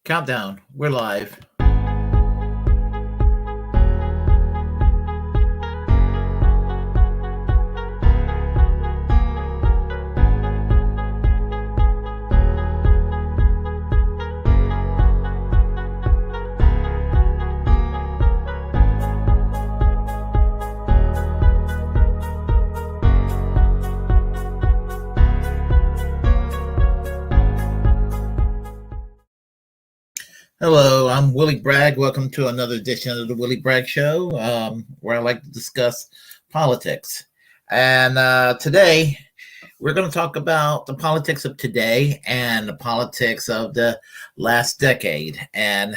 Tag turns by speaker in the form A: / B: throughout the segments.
A: Countdown. We're live. Hello, I'm Willie Bragg. Welcome to another edition of the Willie Bragg Show, where I like to discuss politics. And today, we're going to talk about the politics of today and the politics of the last decade, and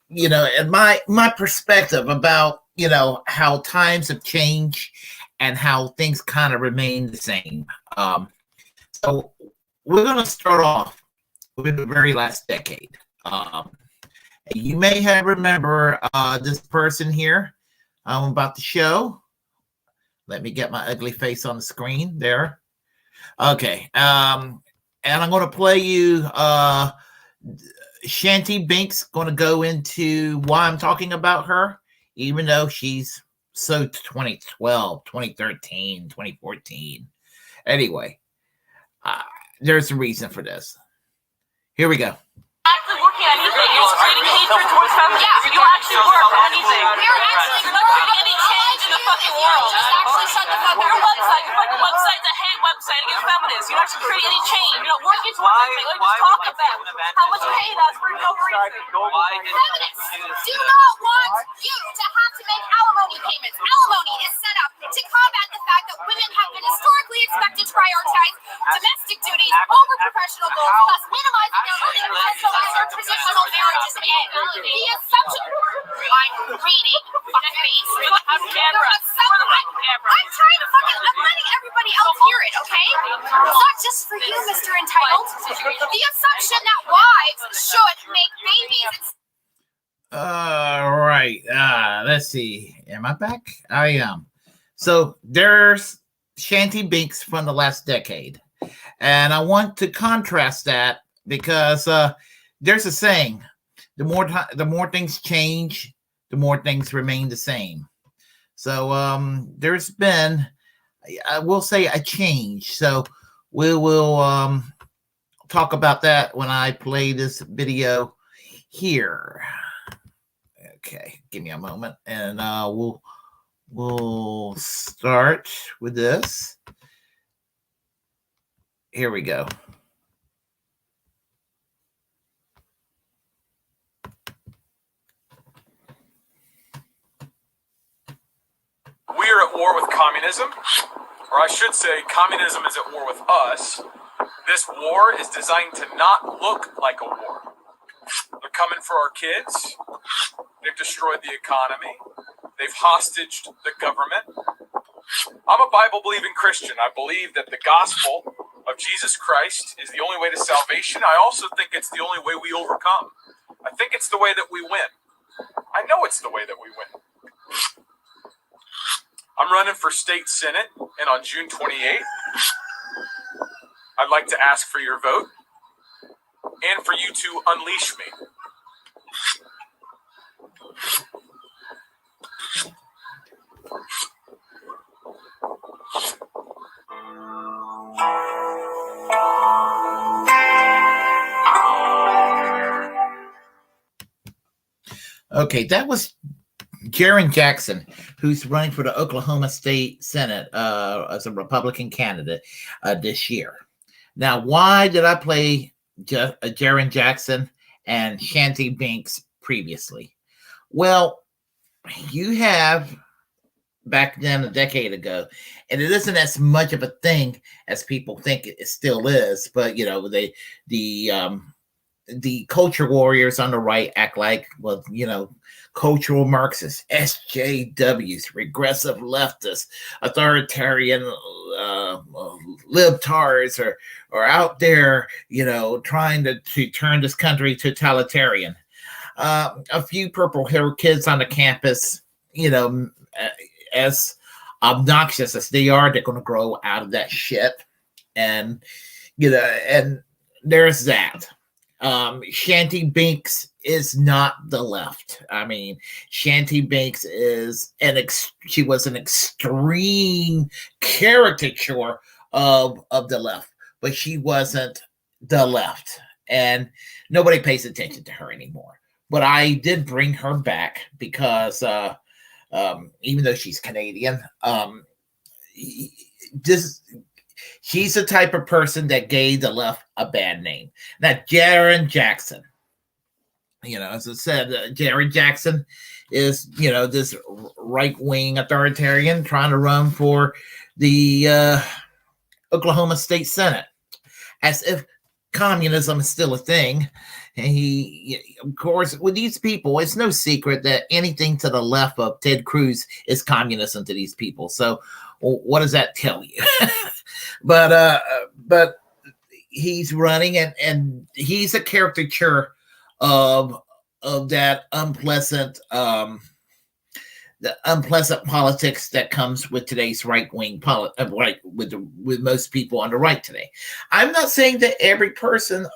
A: you know, and my perspective about how times have changed and how things kind of remain the same. So we're going to start off with the very last decade. You may have remember this person here I'm about to show. Let me get my ugly face on the screen there. Okay. And I'm going to play you Shanty Binks going to go into why I'm talking about her, even though she's so 2012, 2013, 2014. Anyway, there's a reason for this. Here we go.
B: Actually working on anything. You're creating hatred towards feminism. Yeah, you actually work on anything. We're actually not creating any change in the fucking world. Just actually shut the fuck up. Your fucking website's a hate website against feminists. You don't actually create any change. You don't work into anything. Like, just talk about how much you hate us for no reason.
C: Feminists do not want you to have to make alimony payments. Alimony is set up to combat the fact that women have been historically expected to prioritize domestic duties over professional goals, thus minimizing their earning potential as their traditional marriages end. The assumption I'm reading fuckface.
B: On camera.
C: I'm trying to I'm letting everybody else hear it, okay? It's not just for you, Mr. Entitled. The assumption that wives should make babies.
A: All right. Let's see. Am I back? I am. So there's Shanty Binks from the last decade. And I want to contrast that because there's a saying, the more things change, the more things remain the same. So there's been, I will say, a change. So we will talk about that when I play this video here. Okay, give me a moment, and we'll start with this. Here we go.
D: We are at war with communism, or I should say, communism is at war with us. This war is designed to not look like a war. They're coming for our kids. They've destroyed the economy. They've hostaged the government. I'm a Bible-believing Christian. I believe that the gospel of Jesus Christ is the only way to salvation. I also think it's the only way we overcome. I think it's the way that we win. I know it's the way that we win. I'm running for state senate, and on June 28th, I'd like to ask for your vote and for you to unleash me.
A: Okay, that was Jaron Jackson, who's running for the Oklahoma State Senate as a Republican candidate this year. Now, why did I play Jaron Jackson and Shanty Binks previously? Well, you have back then a decade ago, and it isn't as much of a thing as people think it still is, but the culture warriors on the right act like, well, cultural Marxists, SJWs, regressive leftists, authoritarian libtards are out there, trying to turn this country totalitarian. A few purple-haired kids on the campus, as obnoxious as they are, they're going to grow out of that shit. And, and there's that. Shanty Binks is not the left. I mean, Shanty Binks she was an extreme caricature of the left, but she wasn't the left, and nobody pays attention to her anymore. But I did bring her back because even though she's Canadian, she's the type of person that gave the left a bad name. Now, Jaron Jackson, as I said, Jaron Jackson is, this right-wing authoritarian trying to run for the Oklahoma State Senate, as if communism is still a thing. And of course, with these people, it's no secret that anything to the left of Ted Cruz is communism to these people. So what does that tell you? But he's running, and he's a caricature of that unpleasant the unpleasant politics that comes with today's right-wing with most people on the right today. I'm not saying that every person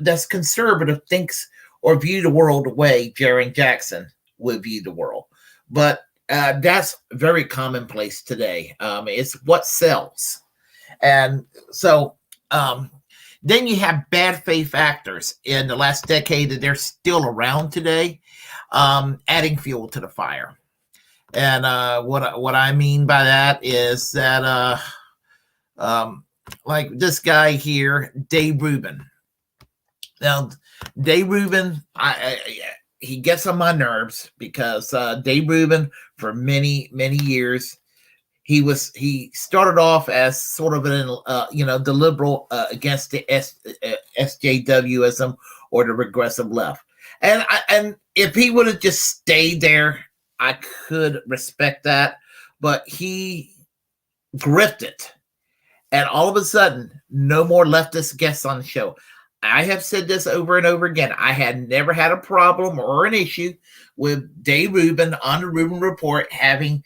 A: that's conservative thinks or view the world the way Jaron Jackson would view the world, but that's very commonplace today. It's what sells. And so then you have bad faith actors in the last decade that they're still around today, adding fuel to the fire. And what I mean by that is that like this guy here, Dave Rubin. Now, Dave Rubin, he gets on my nerves because Dave Rubin, for many years, he started off as sort of an the liberal against the SJWism or the regressive left, and if he would have just stayed there, I could respect that, but he grifted, and all of a sudden, no more leftist guests on the show. I have said this over and over again. I had never had a problem or an issue with Dave Rubin on the Rubin Report having,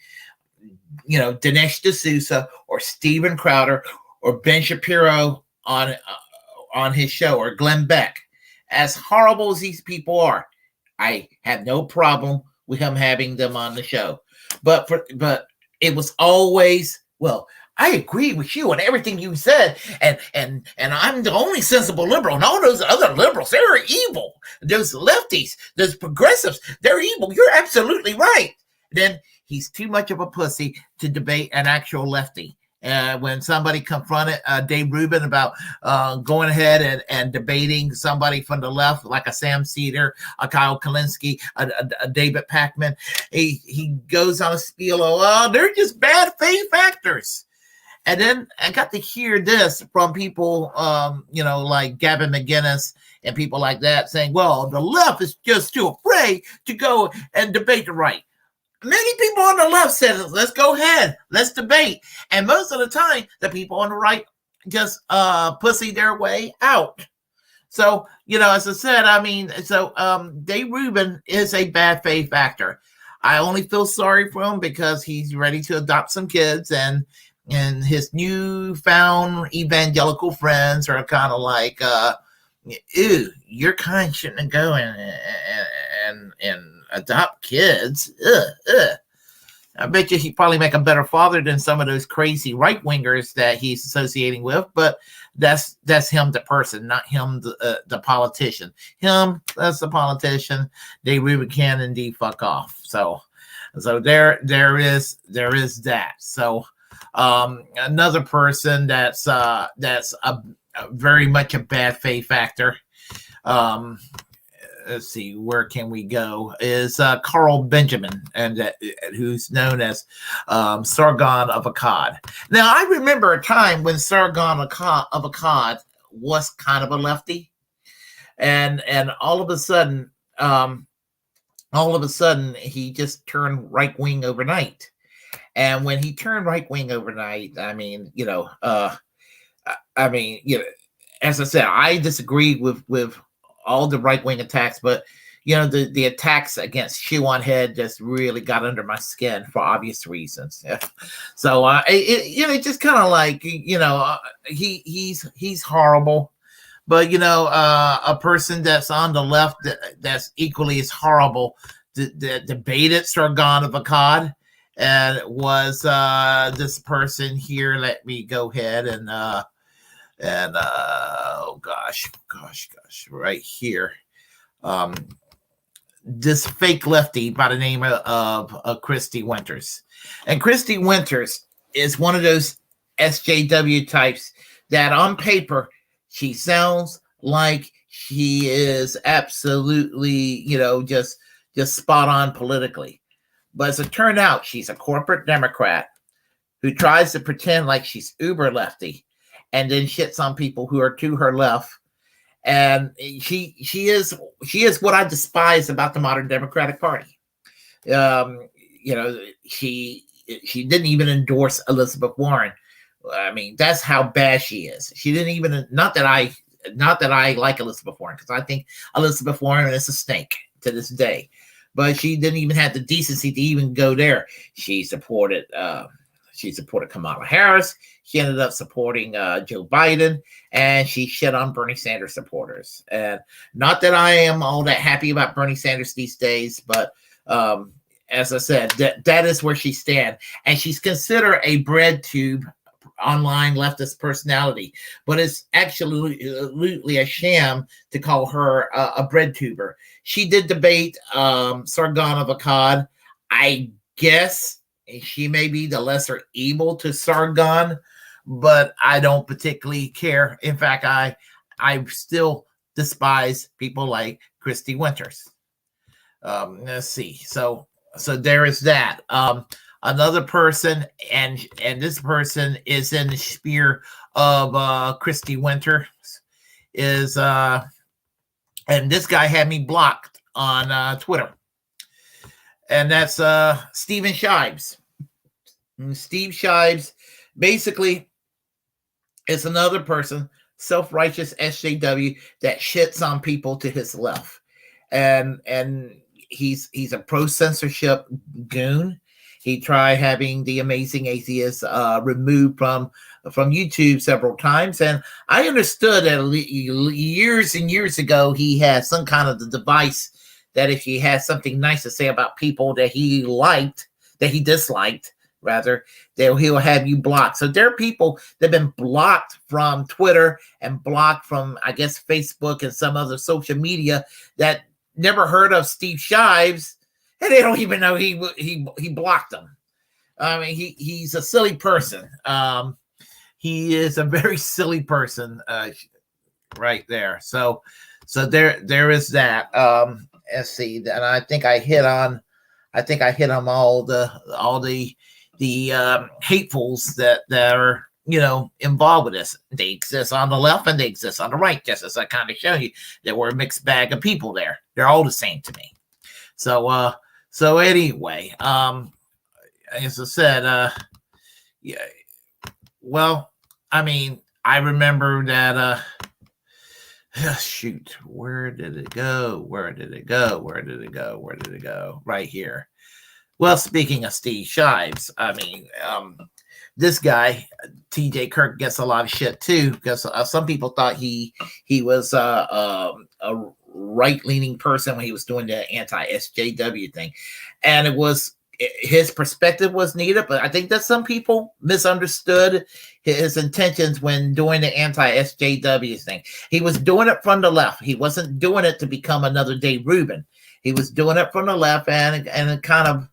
A: Dinesh D'Souza or Steven Crowder or Ben Shapiro on his show, or Glenn Beck. As horrible as these people are, I have no problem with him having them on the show. But it was always, well, I agree with you on everything you said, and I'm the only sensible liberal, and all those other liberals, they're evil. Those lefties, those progressives, they're evil. You're absolutely right. Then he's too much of a pussy to debate an actual lefty. When somebody confronted Dave Rubin about going ahead and debating somebody from the left, like a Sam Cedar, a Kyle Kalinske, a David Pakman, he goes on a spiel of, they're just bad faith actors. And then I got to hear this from people, like Gavin McGinnis and people like that saying, well, the left is just too afraid to go and debate the right. Many people on the left said, let's go ahead, let's debate. And most of the time, the people on the right just pussy their way out. So, as I said, Dave Rubin is a bad faith actor. I only feel sorry for him because he's ready to adopt some kids, and his newfound evangelical friends are kind of like, ew, your kind shouldn't go and adopt kids. I bet you he'd probably make a better father than some of those crazy right-wingers that he's associating with, but that's him, the person, not him, the politician. Him, that's the politician. Dave Rubin can indeed fuck off. So there is that. So another person that's a very much a bad faith actor. Let's see, where can we go? Is Karl Benjamin, and who's known as Sargon of Akkad. Now, I remember a time when Sargon of Akkad was kind of a lefty, and all of a sudden, he just turned right wing overnight. And when he turned right wing overnight, as I said, I disagree with all the right-wing attacks, but the attacks against Shoe on Head just really got under my skin for obvious reasons. So it just kind of like he's horrible, But a person that's on the left that's equally as horrible that debated Sargon of Akkad, and it was this person here. Let me go ahead and oh gosh, right here. This fake lefty by the name of Christy Winters. And Christy Winters is one of those SJW types that on paper, she sounds like she is absolutely, just spot on politically. But as it turned out, she's a corporate Democrat who tries to pretend like she's uber lefty and then shits on people who are to her left. And she is what I despise about the modern Democratic Party. She didn't even endorse Elizabeth Warren. I mean, that's how bad she is. She didn't even, not that I like Elizabeth Warren, because I think Elizabeth Warren is a snake to this day, but she didn't even have the decency to even go there. She supported Kamala Harris. She ended up supporting Joe Biden, and she shit on Bernie Sanders supporters. And not that I am all that happy about Bernie Sanders these days, but as I said, that is where she stands. And she's considered a bread tube online leftist personality, but it's absolutely a sham to call her a bread tuber. She did debate Sargon of Akkad. I guess she may be the lesser evil to Sargon, but I don't particularly care. In fact, I still despise people like Christy Winters. Let's see. So there is that. Another person, and this person is in the sphere of Christy Winters, is and this guy had me blocked on Twitter, and that's Stephen Shives. Steve Shives basically is another person, self-righteous SJW, that shits on people to his left, and he's a pro-censorship goon. He tried having the Amazing Atheist removed from YouTube several times, and I understood that years and years ago he had some kind of the device that if he had something nice to say about people that he disliked, rather, that he'll have you blocked. So there are people that have been blocked from Twitter and blocked from, I guess, Facebook and some other social media that never heard of Steve Shives, and they don't even know he blocked them. I mean, he's a silly person. He is a very silly person, right there. So there is that. Let's see, and I think I hit on all the hatefuls that are involved with this. They exist on the left and they exist on the right, just as I kind of showed you. There were a mixed bag of people there. They're all the same to me. So anyway, as I said, yeah. Well, I mean, I remember that. Shoot, where did it go? Right here. Well, speaking of Steve Shives, I mean, this guy, TJ Kirk, gets a lot of shit too, because some people thought he was a right-leaning person when he was doing the anti-SJW thing, and his perspective was needed, but I think that some people misunderstood his intentions when doing the anti-SJW thing. He was doing it from the left. He wasn't doing it to become another day Rubin. He was doing it from the left, and it kind of,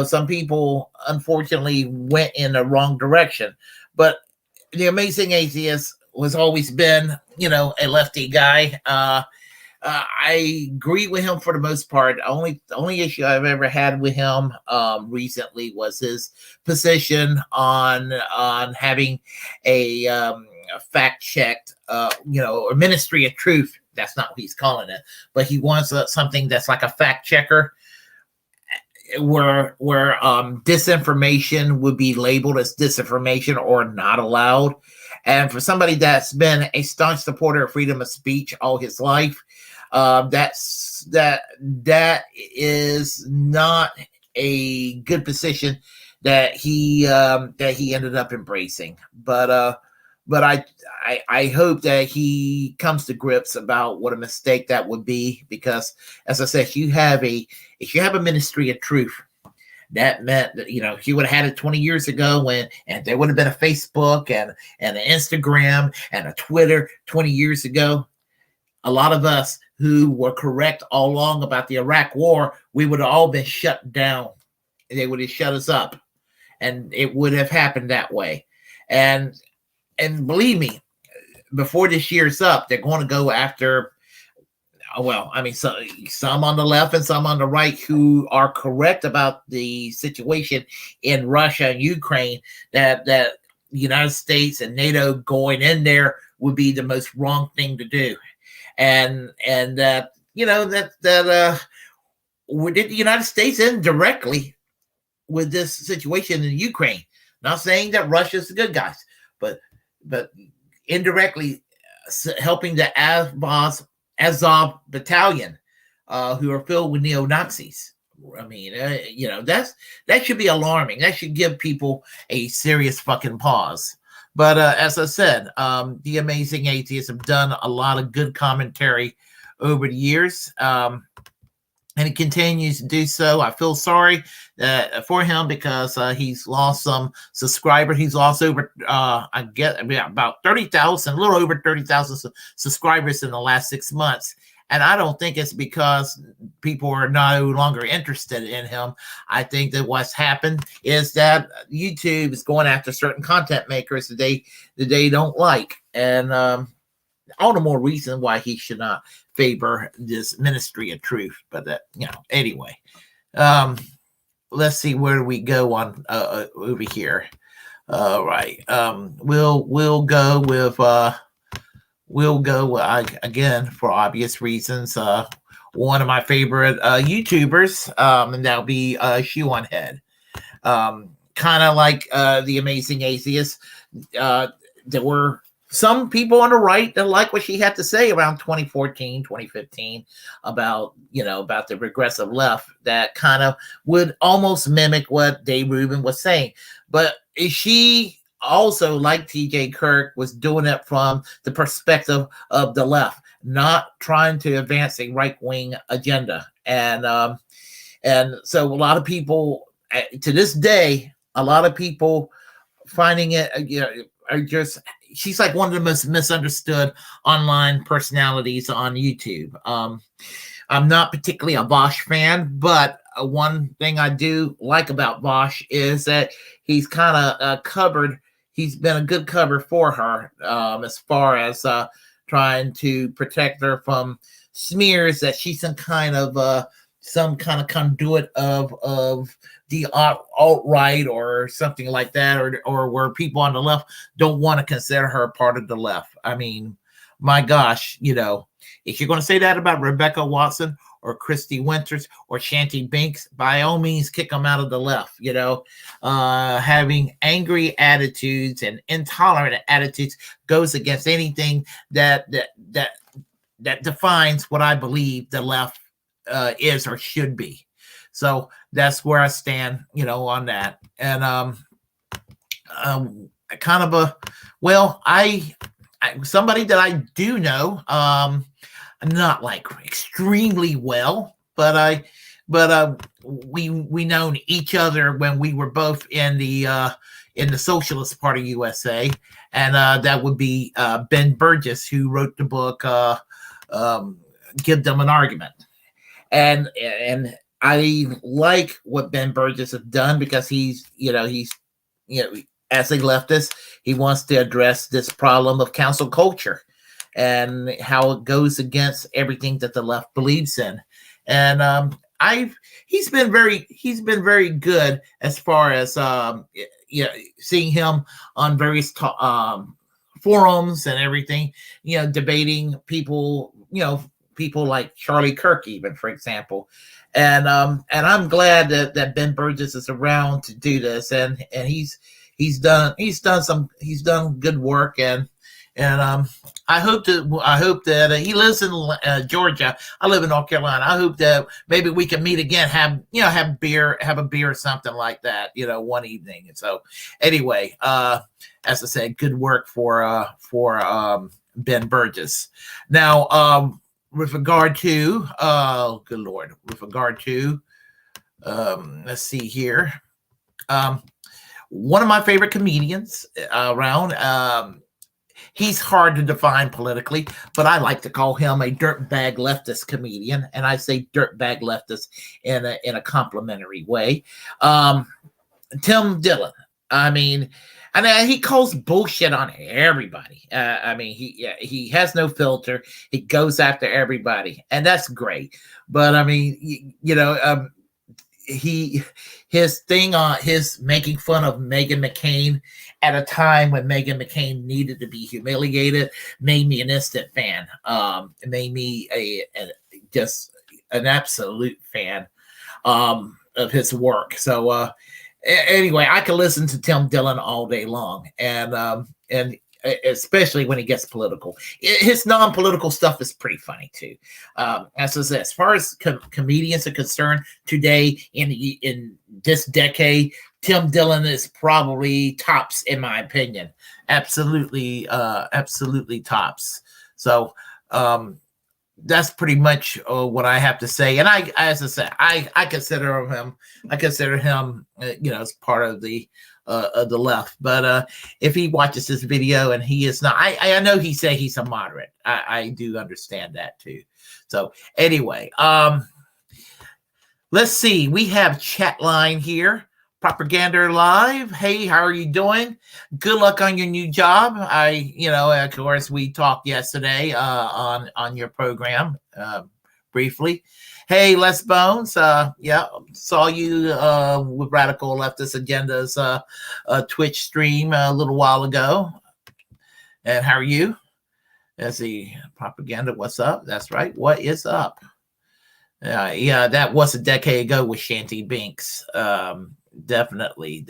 A: some people unfortunately went in the wrong direction. But the Amazing Atheist was always been, a lefty guy. I agree with him for the most part. The only issue I've ever had with him recently was his position on having a fact-checked, or Ministry of Truth. That's not what he's calling it, but he wants something that's like a fact checker, where disinformation would be labeled as disinformation or not allowed. And for somebody that's been a staunch supporter of freedom of speech all his life, that is not a good position that he ended up embracing. But but I hope that he comes to grips about what a mistake that would be, because, as I said, if you have a ministry of truth, that meant that, he would have had it 20 years ago, and there would have been a Facebook and an Instagram and a Twitter 20 years ago. A lot of us who were correct all along about the Iraq War, we would have all been shut down. They would have shut us up, and it would have happened that way. And believe me, before this year's up, they're going to go after, some on the left and some on the right who are correct about the situation in Russia and Ukraine, that the United States and NATO going in there would be the most wrong thing to do. And that, we did the United States in directly with this situation in Ukraine. Not saying that Russia's the good guys, but indirectly helping the Azov battalion, who are filled with neo-Nazis. I mean, that should be alarming. That should give people a serious fucking pause. But as I said, the Amazing Atheists have done a lot of good commentary over the years, and he continues to do so. I feel sorry for him, because he's lost some subscribers. He's lost over, about 30,000, a little over 30,000 subscribers in the last 6 months. And I don't think it's because people are no longer interested in him. I think that what's happened is that YouTube is going after certain content makers that they don't like. And all the more reason why he should not favor this ministry of truth. But anyway, let's see where we go on over here. All right, we'll go with again, for obvious reasons, one of my favorite YouTubers, and that'll be Shoe on Head. Kind of like the Amazing Atheists. There were some people on the right that like what she had to say around 2014, 2015 about the regressive left, that kind of would almost mimic what Dave Rubin was saying. But she also, like TJ Kirk, was doing it from the perspective of the left, not trying to advance a right-wing agenda. And so a lot of people, to this day, a lot of people finding it, are just, she's like one of the most misunderstood online personalities on YouTube. I'm not particularly a Bosch fan, but one thing I do like about Bosch is that he's kind of covered. He's been a good cover for her, as far as trying to protect her from smears that she's some kind of conduit of the alt-right or something like that, or where people on the left don't want to consider her part of the left. I mean, my gosh, if you're going to say that about Rebecca Watson or Christy Winters or Shanti Binks, by all means, kick them out of the left. Having angry attitudes and intolerant attitudes goes against anything that defines what I believe the left is or should be. So that's where I stand, on that. And kind of a, well, somebody that I do know, not like extremely well, but we known each other when we were both in the Socialist Party USA, and that would be Ben Burgess, who wrote the book Give Them an Argument. And I like what Ben Burgess has done, because he's as a leftist, he wants to address this problem of cancel culture and how it goes against everything that the left believes in. And he's been very good as far as seeing him on various forums and everything, debating people, people like Charlie Kirk, even, for example. And I'm glad that Ben Burgess is around to do this, and he's done good work, and And I hope that he lives in Georgia. I live in North Carolina. I hope that maybe we can meet again, have a beer or something like that, one evening. And so anyway, as I said, good work for Ben Burgess. Now, with regard to good Lord, with regard to let's see here. One of my favorite comedians around. He's hard to define politically, but I like to call him a dirtbag leftist comedian, and I say dirtbag leftist in a complimentary way. Tim Dillon. I mean, and he calls bullshit on everybody. He has no filter. He goes after everybody, and that's great. But I mean, his thing on his making fun of Meghan McCain at a time when Meghan McCain needed to be humiliated made me an instant fan. It made me just an absolute fan of his work. So anyway, I can listen to Tim Dillon all day long, and especially when he gets political. His non-political stuff is pretty funny too. As far as comedians are concerned today in this decade, Tim Dillon is probably tops in my opinion. Absolutely tops. So that's pretty much what I have to say. And as I said, I consider him as part of the left. But if he watches this video and he is not, I know he said he's a moderate. I do understand that too. So anyway, let's see. We have chat line here. Propaganda Live. Hey, how are you doing? Good luck on your new job. Of course, we talked yesterday on your program briefly. Hey, Les Bones. Saw you with Radical Leftist Agenda's Twitch stream a little while ago. And how are you? Let's see. Propaganda, what's up? That's right. What is up? That was a decade ago with Shanty Binks. Definitely.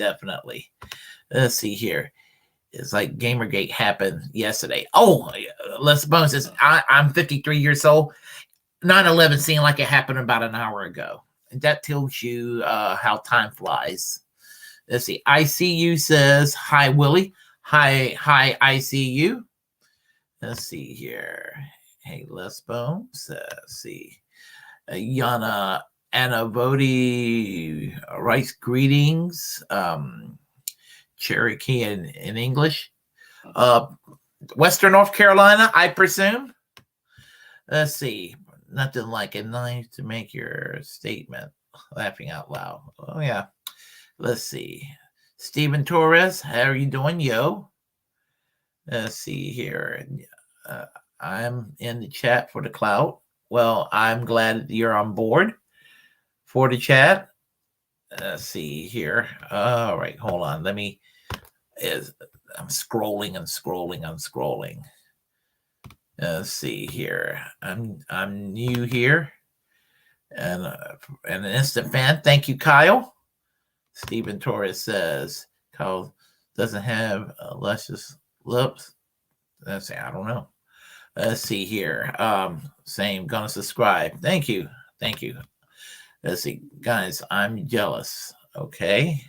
A: Let's see here. It's like Gamergate happened yesterday. Oh, Les Bones says, I'm 53 years old. 9/11 seemed like it happened about an hour ago. And that tells you how time flies. Let's see. ICU says, hi, Willie. Hi, ICU. Let's see here. Hey, Les Bones. Let's see. Yana Anavoti writes greetings. Cherokee in English. Western North Carolina, I presume. Let's see. Nothing like it. Nice to make your statement. Laughing out loud. Oh, yeah. Let's see. Stephen Torres, how are you doing, yo? Let's see here. I'm in the chat for the clout. Well, I'm glad you're on board for the chat. Let's see here. All right, hold on. I'm scrolling. Let's see here. I'm new here, and an instant fan. Thank you, Kyle. Stephen Torres says Kyle doesn't have luscious lips. Let's see. I don't know. Let's see here. Same. Gonna subscribe. Thank you. Let's see, guys. I'm jealous. Okay.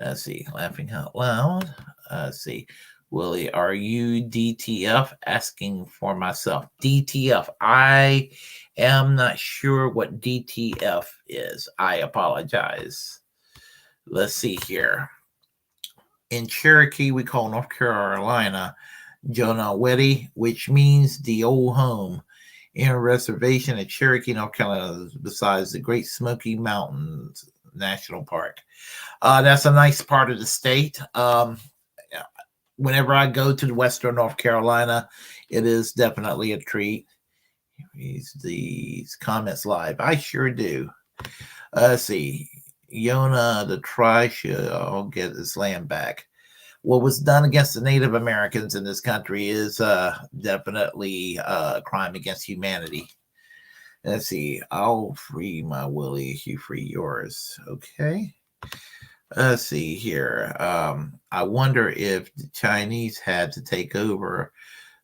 A: Let's see. Laughing out loud. Let's see. Willie, are you DTF? Asking for myself. DTF. I am not sure what DTF is. I apologize. Let's see here. In Cherokee, we call North Carolina Jonaweti, which means the old home. In a reservation at Cherokee, North Carolina, besides the Great Smoky Mountains National Park. That's a nice part of the state. Whenever I go to the Western North Carolina, it is definitely a treat. Reads these comments live. I sure do. Let's see. Yona, the try should all get his land back. What was done against the Native Americans in this country is definitely a crime against humanity. Let's see. I'll free my Willie. You free yours. Okay. Let's see here. I wonder if the Chinese had to take over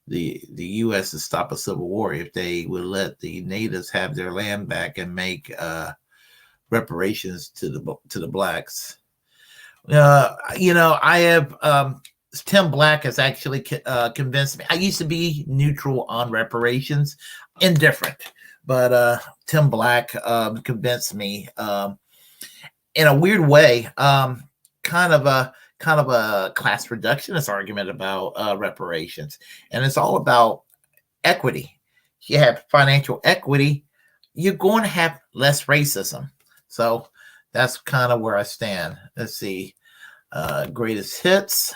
A: the U.S. to stop a civil war, if they would let the natives have their land back and make reparations to the blacks. I have Tim Black has actually convinced me. I used to be neutral on reparations, indifferent, but Tim Black convinced me in a weird way, kind of a class reductionist argument about reparations, and it's all about equity. If you have financial equity, you're going to have less racism. So that's kind of where I stand. Let's see, greatest hits.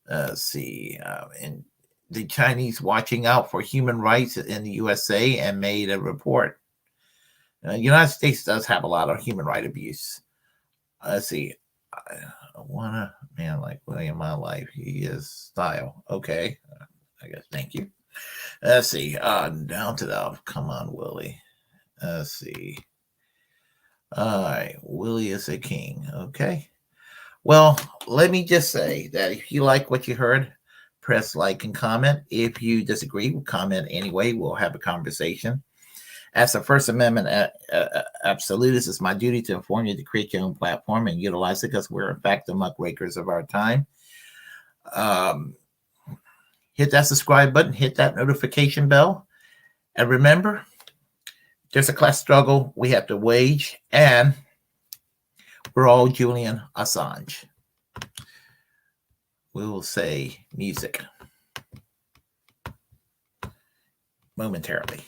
A: Let's see, and the Chinese watching out for human rights in the USA and made a report. United States does have a lot of human right abuse. Let's see. I want a man like William my life. He is style. Okay. I guess. Thank you. Let's see. Down to the. Come on, Willie. Let's see. All right. Willie is a king. Okay. Well, let me just say that if you like what you heard, press like and comment. If you disagree, comment anyway. We'll have a conversation. As a First Amendment absolutist, it's my duty to inform you to create your own platform and utilize it because we're, in fact, the muckrakers of our time. Hit that subscribe button, hit that notification bell. And remember, there's a class struggle we have to wage, and we're all Julian Assange. We will say music momentarily.